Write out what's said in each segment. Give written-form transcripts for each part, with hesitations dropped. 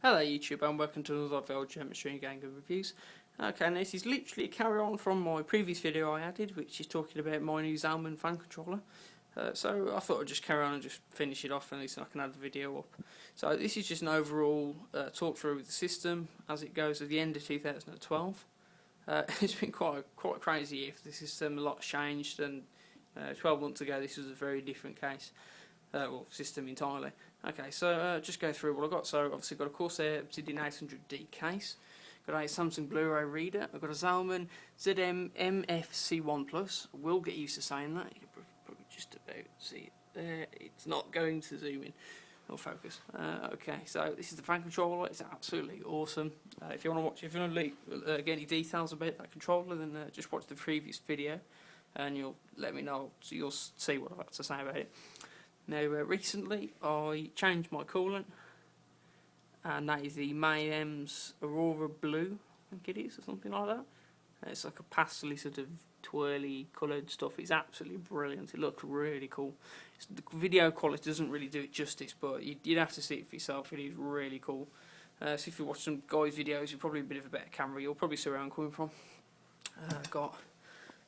Hello YouTube and welcome to another of our German Stream Gang of Reviews. Okay, and this is literally a carry on from my previous video I added, which is talking about my new Zalman fan controller. So I thought I'd just carry on and just finish it off, and at least I can add the video up. So this is just an overall talk through with the system as it goes at the end of 2012. It's been quite a crazy year for the system. A lot's changed, and 12 months ago this was a very different case. Well, system entirely. Okay, so just go through what I've got. So obviously got a Corsair Obsidian 800D case, got a Samsung Blu-ray reader, I've got a Zalman ZM MFC1 Plus. We'll get used to saying that. You can probably just about see it there. It's not going to zoom in or focus. Okay, so this is the fan controller. It's absolutely awesome. If you want to get any details about that controller, then just watch the previous video, and you'll let me know. So you'll see what I've had to say about it. Now, recently I changed my coolant, and that is the Mayhem's Aurora Blue, I think it is, or something like that. It's like a pastely sort of twirly coloured stuff. It's absolutely brilliant. It looks really cool. The video quality doesn't really do it justice, but you'd have to see it for yourself. It is really cool. So if you watch some guys' videos, you're probably a bit of a better camera. You'll probably see where I'm coming from. Got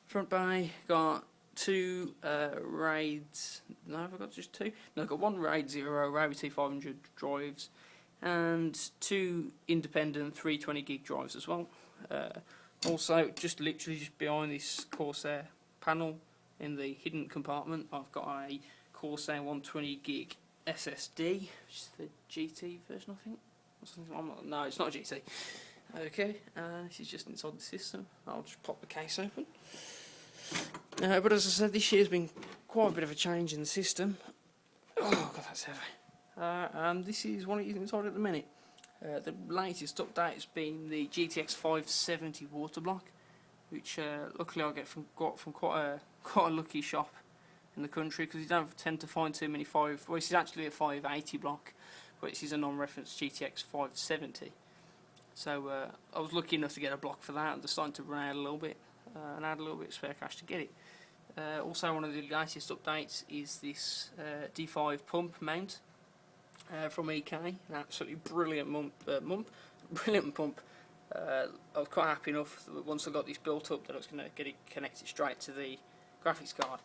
front bay, got two RAIDs. No, have I got just two? No, I've got one RAID 0 Rabbit 500 drives and two independent 320 gig drives as well. Also, just literally just behind this Corsair panel in the hidden compartment, I've got a Corsair 120 gig SSD, which is the GT version, I think. No, it's not a GT. Okay, this is just inside the system. I'll just pop the case open. But as I said, this year's been quite a bit of a change in the system. Oh god, that's heavy. And this is what it is inside at the minute. The latest update has been the GTX 570 water block, which luckily I got from quite a lucky shop in the country, because you don't tend to find too many well, this is actually a 580 block, but this is a non-reference GTX 570. So I was lucky enough to get a block for that, and they're starting to run out a little bit. And add a little bit of spare cash to get it. Also, one of the latest updates is this D5 pump mount from EK. An absolutely brilliant pump. I was quite happy enough that once I got this built up that I was going to get it connected straight to the graphics card.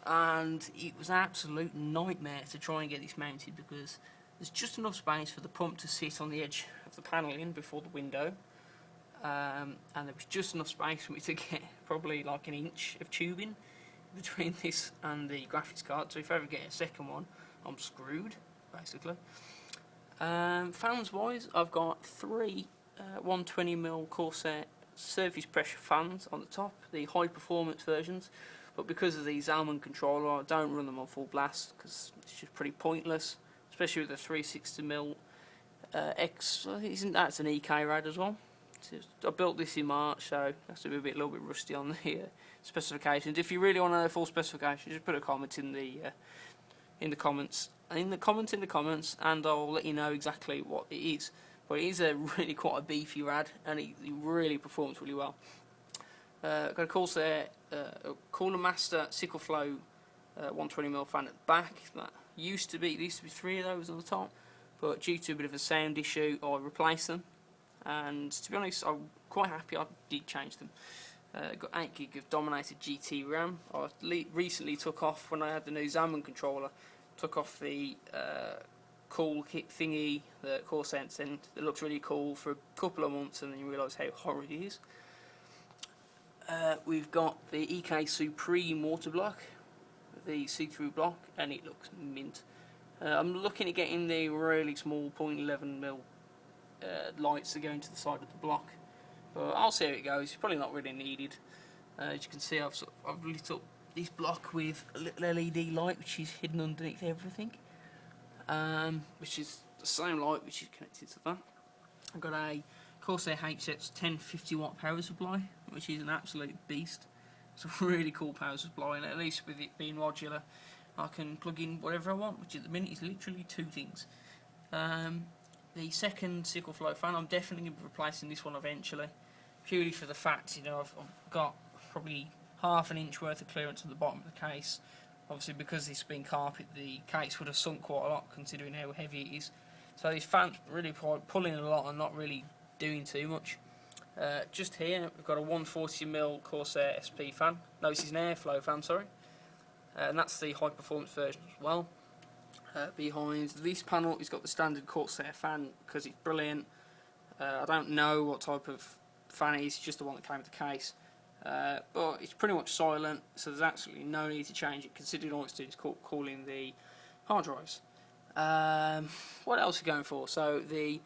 And it was an absolute nightmare to try and get this mounted, because there's just enough space for the pump to sit on the edge of the panelling before the window. And there was just enough space for me to get probably like an inch of tubing between this and the graphics card, so if I ever get a second one, I'm screwed, basically. Fans wise, I've got three 120mm Corsair surface pressure fans on the top, the high performance versions, but because of the Zalman controller I don't run them on full blast, because it's just pretty pointless, especially with the 360mm X. That's an EK rad as well. I built this in March, so it has to be a little bit rusty on the specifications. If you really want to know the full specifications, just put a comment in the comments, and I'll let you know exactly what it is. But it is really quite a beefy rad, and it really performs really well. Got a Corsair Cooler Master Sickle Flow 120mm fan at the back. That used to be three of those on the top, but due to a bit of a sound issue, I replaced them. And to be honest, I'm quite happy I did change them. Got 8 gig of dominated GT RAM. I recently took off, when I had the new Zalman controller, took off the cool kit thingy that Corsair sent. It looks really cool for a couple of months, and then you realise how horrid it is. We've got the EK Supreme water block, the see-through block, and it looks mint. I'm looking at getting the really small 0.11mm lights that go into the side of the block, but I'll see how it goes. It's probably not really needed. As you can see, I've lit up this block with a little LED light which is hidden underneath everything, which is the same light which is connected to that. I've got a Corsair HX 1050W power supply, which is an absolute beast. It's a really cool power supply, and at least with it being modular, I can plug in whatever I want, which at the minute is literally two things. The second Sickle Flow fan, I'm definitely going to be replacing this one eventually, purely for the fact, I've got probably half an inch worth of clearance at the bottom of the case. Obviously, because this has been carpet, the case would have sunk quite a lot considering how heavy it is. So these fans really pulling a lot and not really doing too much. Just here we've got a 140mm Corsair SP fan. No, this is an airflow fan, sorry. And that's the high performance version as well. Behind this panel it's got the standard Corsair fan because it's brilliant. I don't know what type of fan it is, it's just the one that came with the case. But it's pretty much silent, so there's absolutely no need to change it, considering all it's doing is cooling the hard drives. What else are we going for? So the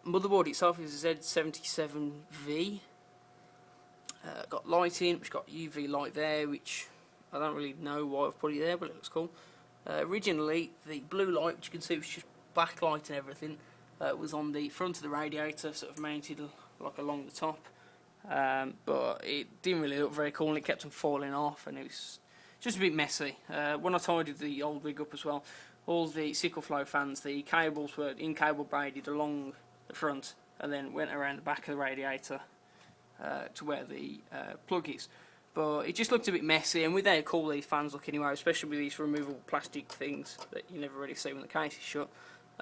motherboard itself is a Z77V. Got lighting, which got UV light there, which I don't really know why I've put it there, but it looks cool. Originally, the blue light, which you can see was just backlight and everything, was on the front of the radiator, sort of mounted like along the top. But it didn't really look very cool, and it kept on falling off, and it was just a bit messy. When I tidied the old rig up as well, all the sickle flow fans, the cables were in cable braided along the front, and then went around the back of the radiator to where the plug is. But it just looked a bit messy, and with how cool these fans look anyway, especially with these removable plastic things that you never really see when the case is shut,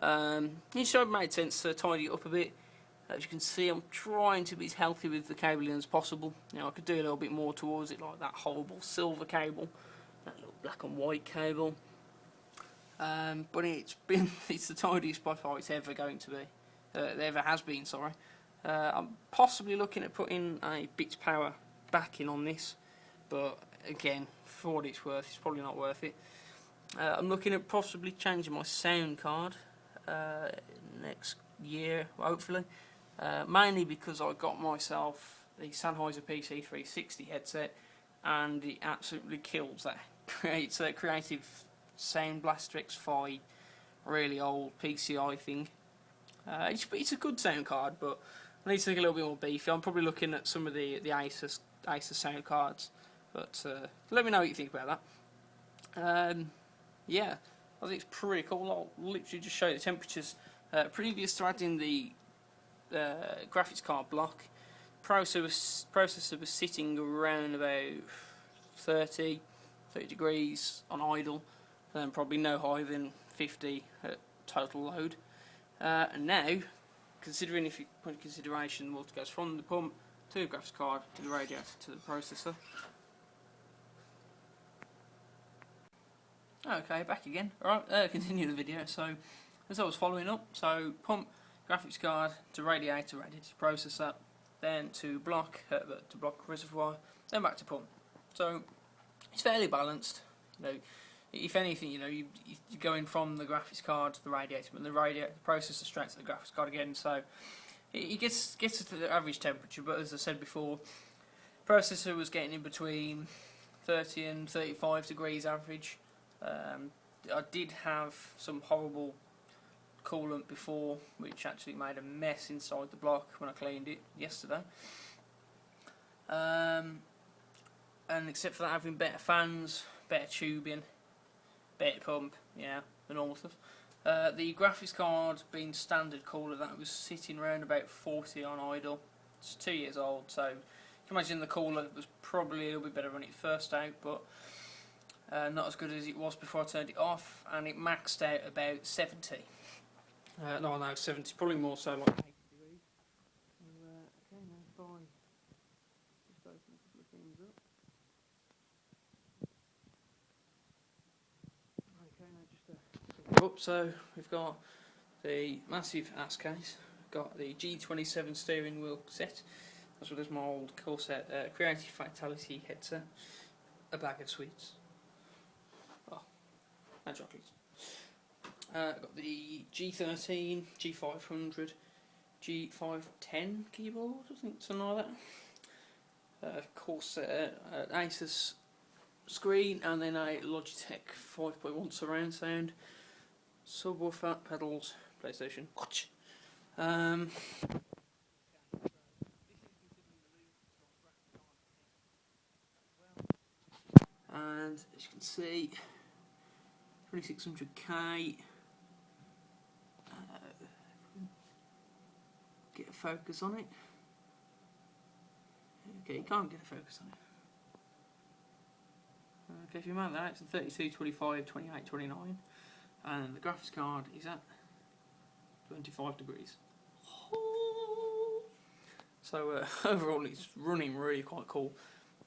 it sort of made sense to tidy it up a bit. As you can see, I'm trying to be as healthy with the cabling as possible. You know, I could do a little bit more towards it, like that horrible silver cable, that little black and white cable. But it's the tidiest by far it's ever going to be. It ever has been, sorry. I'm possibly looking at putting a bits power backing on this, but again, for what it's worth, it's probably not worth it. I'm looking at possibly changing my sound card next year, hopefully. Mainly because I got myself the Sennheiser PC360 headset, and it absolutely kills that. It's a Creative Sound Blaster X5, really old PCI thing. It's a good sound card, but I need something a little bit more beefy. I'm probably looking at some of the Asus sound cards, but let me know what you think about that. Yeah, I think it's pretty cool. I'll literally just show you the temperatures. Previous to adding the graphics card block, processor was sitting around about 30 degrees on idle, and probably no higher than 50 at total load. And now, considering if you put in consideration what goes from the pump to the graphics card to the radiator to the processor. Okay, back again. Alright, continue the video. So, as I was following up, so pump, graphics card to radiator to processor, then to block reservoir, then back to pump. So it's fairly balanced. You know, if anything, you know, you're going from the graphics card to the radiator, but the processor straight to the graphics card again. So it gets to the average temperature. But as I said before, processor was getting in between 30 and 35 degrees average. I did have some horrible coolant before, which actually made a mess inside the block when I cleaned it yesterday. And except for that, having better fans, better tubing, better pump, yeah, the normal stuff. The graphics card being standard cooler, that was sitting around about 40 on idle. It's 2 years old, so you can imagine the cooler was probably a little bit better when it first out, but not as good as it was before I turned it off, and it maxed out about 70. No, 70, probably more so like 80 degrees. Okay, now if I just open a couple of things up. Okay, now just up. So we've got the massive ass case, got the G27 steering wheel set, as well as my old Corsair Creative Fatality headset, a bag of sweets, and chocolates. Got the G13, G500, G510 keyboard, I think, something like that. Corsair, Asus screen, and then a Logitech 5.1 surround sound, subwoofer, pedals, PlayStation. And as you can see, 2600K. Get a focus on it. Okay, you can't get a focus on it. Okay, if you mount that, it's a 32, 25, 28, 29, and the graphics card is at 75 degrees. So overall it's running really quite cool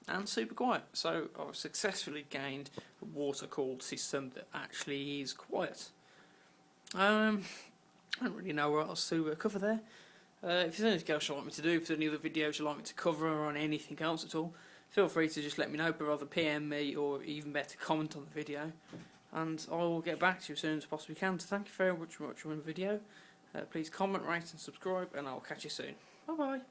and super quiet. So I've successfully gained a water-cooled system that actually is quiet. I don't really know what else to cover there. If there's anything else you'd like me to do, if there's any other videos you'd like me to cover on anything else at all, feel free to just let me know, but rather PM me or even better comment on the video, and I will get back to you as soon as I possibly can. So thank you very much for watching the video. Please comment, rate and subscribe, and I'll catch you soon. Bye bye.